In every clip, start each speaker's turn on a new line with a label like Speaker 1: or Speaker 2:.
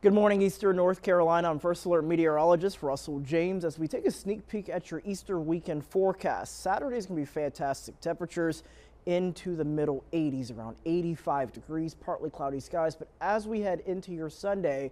Speaker 1: Good morning, Eastern North Carolina. I'm First Alert meteorologist Russell James as we take a sneak peek at your Easter weekend forecast. Saturday is going to be fantastic. Temperatures into the middle 80s, around 85 degrees, partly cloudy skies. But as we head into your Sunday,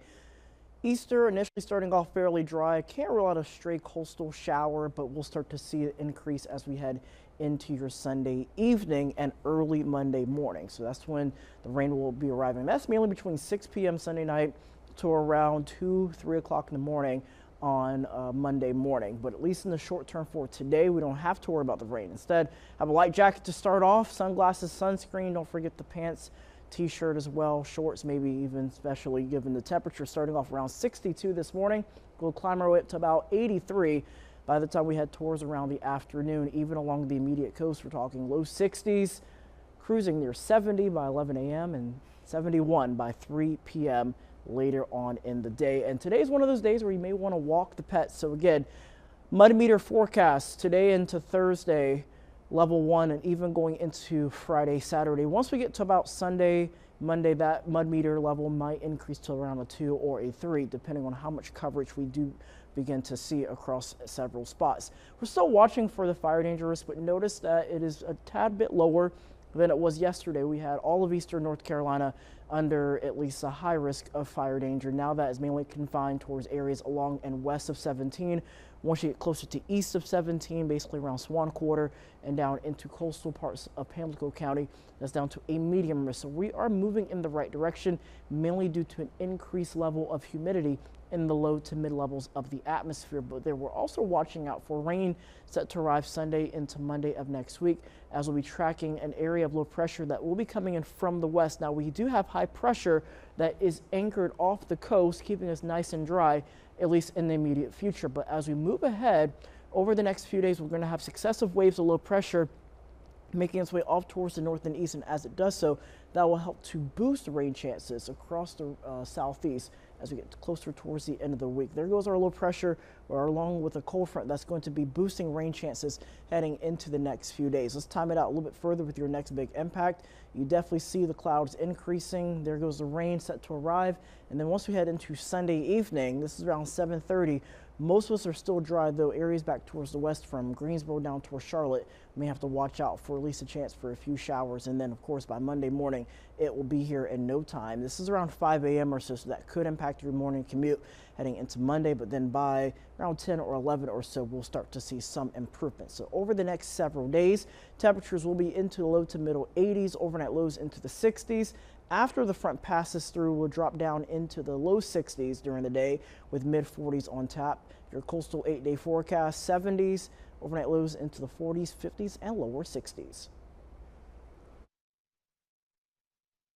Speaker 1: Easter initially starting off fairly dry. Can't rule out a stray coastal shower, but we'll start to see it increase as we head into your Sunday evening and early Monday morning. So that's when the rain will be arriving. That's mainly between 6 p.m. Sunday night to around 3 o'clock in the morning on Monday morning. But at least in the short term for today, we don't have to worry about the rain. Instead, have a light jacket to start off, sunglasses, sunscreen. Don't forget the pants, t-shirt as well, shorts maybe even, especially given the temperature starting off around 62 this morning. We'll climb our way up to about 83 by the time we head towards around the afternoon. Even along the immediate coast, we're talking low 60s, cruising near 70 by 11 a.m. and 71 by 3 p.m. later on in the day. And today's one of those days where you may want to walk the pets. So again, mud meter forecast today into Thursday, level 1, and even going into Friday, Saturday. Once we get to about Sunday, Monday, that mud meter level might increase to around a 2 or a 3, depending on how much coverage we do begin to see across several spots. We're still watching for the fire danger risk, but notice that it is a tad bit lower than it was yesterday. We had all of Eastern North Carolina under at least a high risk of fire danger. Now that is mainly confined towards areas along and west of 17. Once you get closer to east of 17, basically around Swan Quarter and down into coastal parts of Pamlico County, that's down to a medium risk. So we are moving in the right direction, mainly due to an increased level of humidity in the low to mid levels of the atmosphere. But there we're also watching out for rain set to arrive Sunday into Monday of next week, as we'll be tracking an area of low pressure that will be coming in from the west. Now we do have high pressure that is anchored off the coast, keeping us nice and dry, at least in the immediate future. But as we move ahead over the next few days, we're going to have successive waves of low pressure making its way off towards the north and east, and as it does so, that will help to boost rain chances across the southeast as we get closer towards the end of the week. There goes our low pressure, or along with a cold front that's going to be boosting rain chances heading into the next few days. Let's time it out a little bit further with your next big impact. You definitely see the clouds increasing. There goes the rain set to arrive, and then once we head into Sunday evening, this is around 7:30. Most of us are still dry, though areas back towards the west from Greensboro down towards Charlotte may have to watch out for at least a chance for a few showers. And then, of course, by Monday morning, it will be here in no time. This is around 5 a.m. or so, so that could impact your morning commute heading into Monday. But then by around 10 or 11 or so, we'll start to see some improvement. So over the next several days, temperatures will be into the low to middle 80s, overnight lows into the 60s. After the front passes through, we'll drop down into the low 60s during the day with mid 40s on tap. Your coastal 8-day forecast, 70s, overnight lows into the 40s, 50s, and lower 60s.